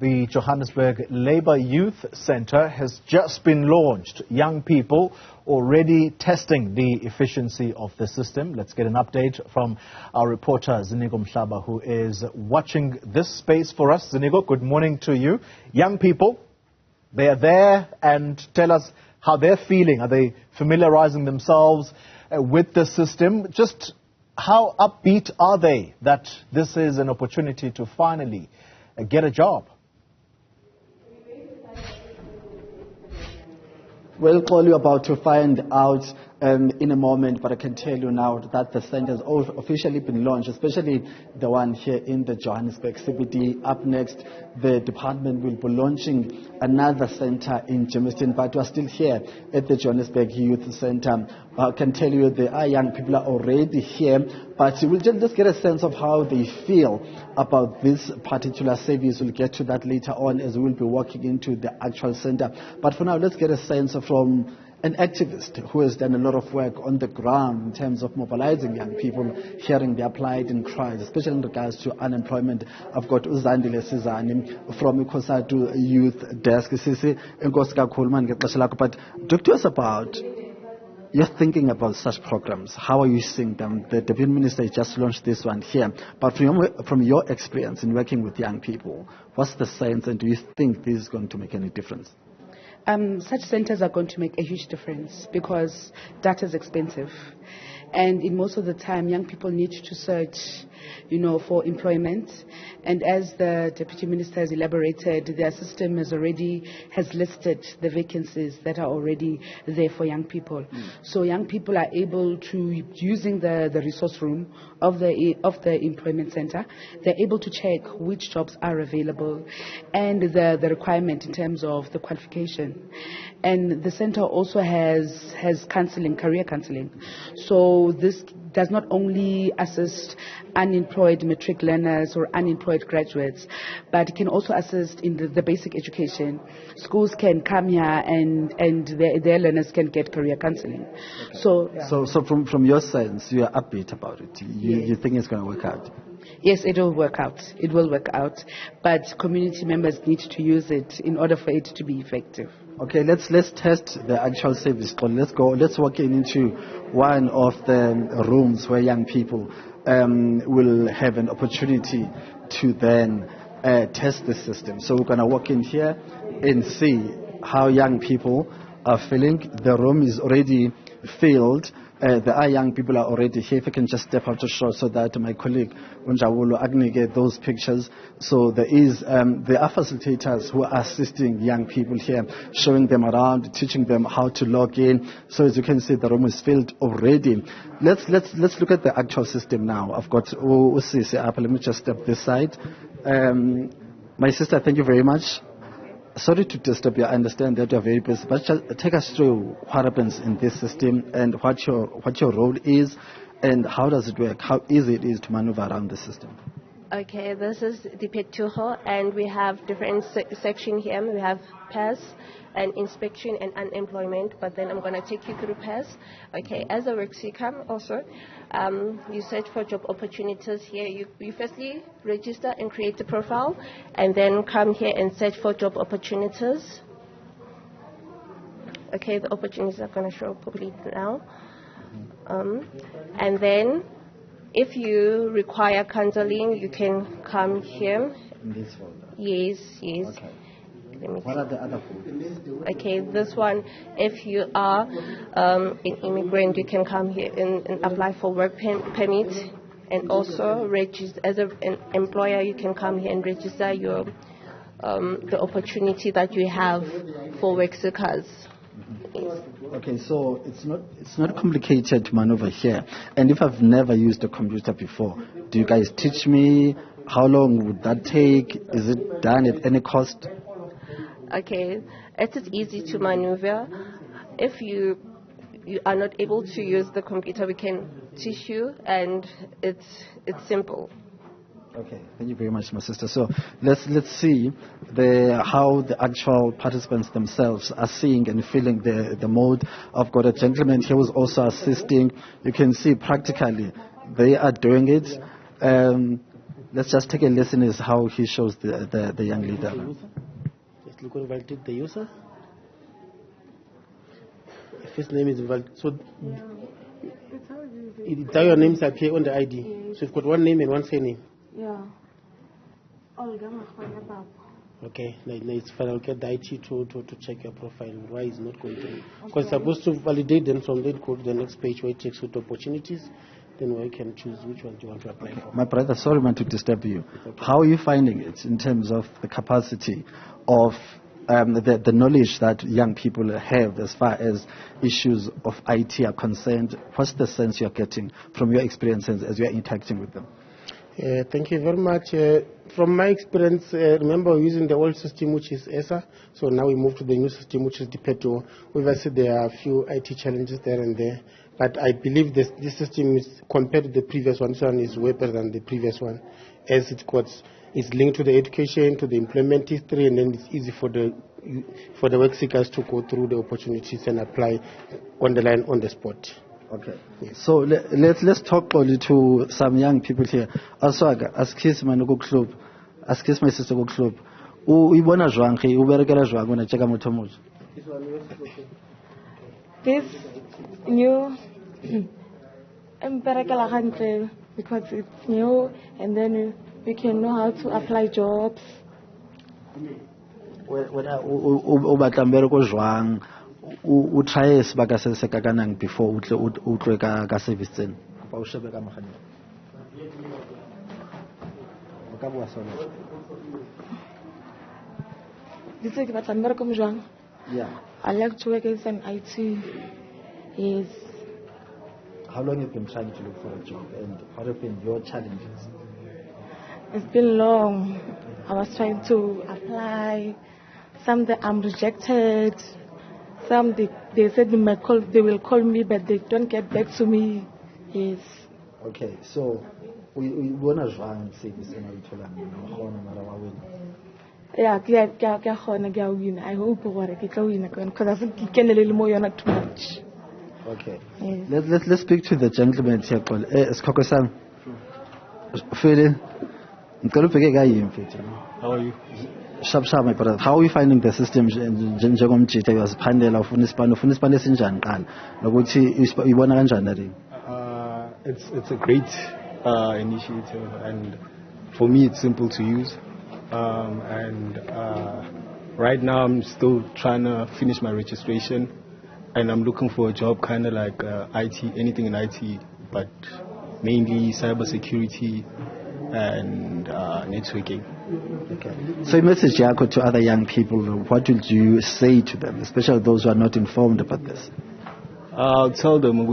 The Johannesburg Labour Youth Centre has just been launched. Young people already testing the efficiency of the system. Let's get an update from our reporter Ziniko Mhlaba, who is watching this space for us. Ziniko, good morning to you. Young people, they are there, and tell us how they're feeling. Are they familiarizing themselves with the system? Just how upbeat are they that this is an opportunity to finally get a job? We'll call you about to find out in a moment, but I can tell you now that the centre has officially been launched, especially the one here in the Johannesburg CBD. Up next, the department will be launching another centre in Germiston, but we're still here at the Johannesburg Youth Centre. I can tell you there are young people are already here, but we'll just get a sense of how they feel about this particular service. We'll get to that later on as we'll be walking into the actual centre. But for now, let's get a sense from an activist who has done a lot of work on the ground in terms of mobilizing young people, hearing their plight and cries, especially in regards to unemployment. I've got Uzandile Sizani from Ikosatu Youth Desk. But talk to us about your thinking about such programs. How are you seeing them? The Deputy Minister just launched this one here. But from your experience in working with young people, what's the sense, and do you think this is going to make any difference? Such centers are going to make a huge difference because data is expensive. And in most of the time, young people need to search, for employment. And as the Deputy Minister has elaborated, their system has listed the vacancies that are already there for young people. So young people are able to, using the resource room of the employment center, they're able to check which jobs are available and the requirement in terms of the qualification. And the center also has counseling, career counseling. So this does not only assist unemployed matric learners or unemployed graduates, but it can also assist in the basic education. Schools can come here and their learners can get career counseling. Okay. So from your sense, you are upbeat about it. You think it's going to work out? Yes, it will work out. It will work out. But community members need to use it in order for it to be effective. Okay, let's test the actual service. Let's walk into one of the rooms where young people will have an opportunity to then test the system. So we're going to walk in here and see how young people are feeling. The room is already filled. There are young people are already here. If I can just step out to show so that my colleague Unjawulo aggregate those pictures. So there are facilitators who are assisting young people here, showing them around, teaching them how to log in. So as you can see, the room is filled already. Let's look at the actual system now. I've got Usisi up. Let me just step this side. My sister, thank you very much. Sorry to disturb you. I understand that you're very busy, but just take us through what happens in this system and what your role is and how does it work, how easy it is to maneuver around the system. Okay, this is the Petuho, and we have different sections here. We have PAS and inspection and unemployment, but then I'm going to take you through PAS. Okay, as a work seeker also, you search for job opportunities here. You firstly register and create a profile, and then come here and search for job opportunities. Okay, the opportunities are going to show probably now. And then if you require counseling, you can come here. In this folder? Yes. Okay. What are the other folders? Okay, this one, if you are an immigrant, you can come here and apply for work permit, and also register as an employer. You can come here and register your the opportunity that you have for work seekers. Yes. Okay, so it's not complicated to maneuver here. And if I've never used a computer before, do you guys teach me? How long would that take? Is it done at any cost? Okay, it is easy to maneuver. If you are not able to use the computer, we can teach you, and it's simple. Okay, thank you very much, my sister. So let's see how the actual participants themselves are seeing and feeling the mode. I've got a gentleman here who's also assisting. You can see practically they are doing it. Let's just take a listen as how he shows the young leader. Just look what did the user. First name is invalid. So your names appear on the ID. Yes. So you've got one name and one surname. Yeah. Okay, now it's fine. I'll get the IT to check your profile. Why is not going through? Because it's supposed to validate them from then go to the next page where it takes you to opportunities. Then we can choose which one do you want to apply for. My brother, sorry man to disturb you. Okay. How are you finding it in terms of the capacity of the knowledge that young people have as far as issues of IT are concerned? What's the sense you're getting from your experiences as you're interacting with them? Thank you very much. From my experience, remember we're using the old system, which is ESA. So now we move to the new system, which is DPETO. Obviously, there are a few IT challenges there and there. But I believe this system is, compared to the previous one, this one is way better than the previous one, as it's linked to the education, to the employment history, and then it's easy for the work seekers to go through the opportunities and apply on the line, on the spot. Okay. Yes. So let's talk only to some young people here. Aswaga, askis my club, askis my sister go club. Ibona jwang ge o berekela jwang when I check motho motho. This new berekela hantle because it's new, and then we can know how to apply jobs. When o batla mbereko jwang o try sebaka se se ka kanang before o tle ka service tsena ba o shebe ka magane o ka bua sona ditse ke batla mbereko mo jwang. Yeah, I like to work as an IT. Yes. How long have you been trying to look for a job, and what have been your challenges? It's been long. I was trying to apply. Some that I'm rejected. Some they said they will call me, but they don't get back to me. Yes. Okay, so we wanna run service in our yeah, I hope because I think you can a little more. You're not too much. Okay. Yes. Let's speak to the gentleman here. Skoko-san. Fede. How are you? Sharp, my brother. How are you finding the system? It's a great initiative, and for me it's simple to use. Right now I'm still trying to finish my registration, and I'm looking for a job kind of like IT, anything in IT, but mainly cybersecurity and networking. Okay. So a message to other young people, what would you say to them, especially those who are not informed about this? I'll tell them,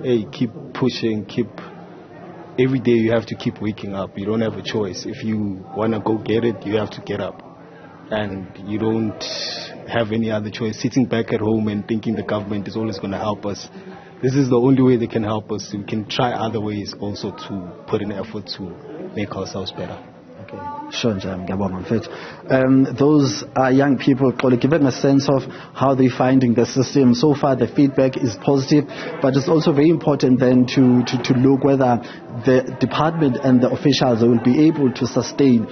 hey, keep pushing, every day you have to keep waking up. You don't have a choice. If you want to go get it, you have to get up. And you don't have any other choice. Sitting back at home and thinking the government is always going to help us. This is the only way they can help us. We can try other ways also to put in effort to make ourselves better. Sure, those are young people, give them a sense of how they're finding the system. So far, the feedback is positive, but it's also very important then to look whether the department and the officials will be able to sustain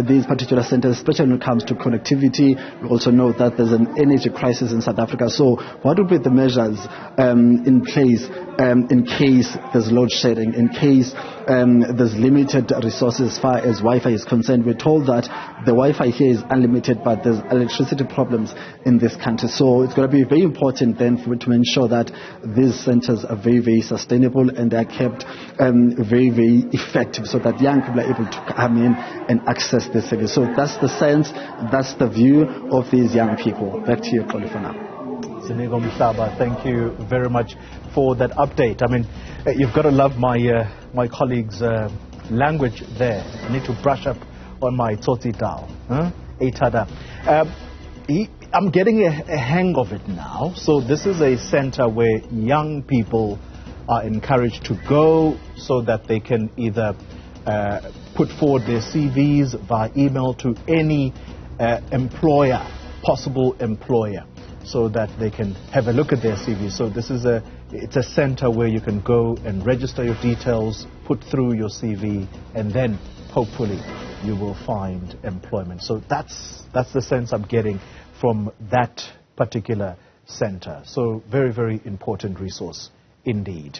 these particular centers, especially when it comes to connectivity. We also know that there's an energy crisis in South Africa. So what would be the measures in place in case there's load shedding, in case there's limited resources as far as Wi-Fi is concerned? We're told that the Wi-Fi here is unlimited, but there's electricity problems in this country. So it's going to be very important then to ensure that these centers are very, very sustainable and they're kept very, very effective so that young people are able to come in and access the service. So that's the sense, that's the view of these young people. Back to you, Kholi, for now. Ziniko, Mhlaba, thank you very much for that update. I mean, you've got to love my colleague's language there. I need to brush up on my Tsotsi Dao. Eitada. I'm getting a hang of it now. So this is a center where young people are encouraged to go so that they can either put forward their CVs via email to any employer, possible employer, so that they can have a look at their CV. So this is it's a center where you can go and register your details, put through your CV, and then hopefully you will find employment. So that's the sense I'm getting from that particular center. So very, very important resource indeed.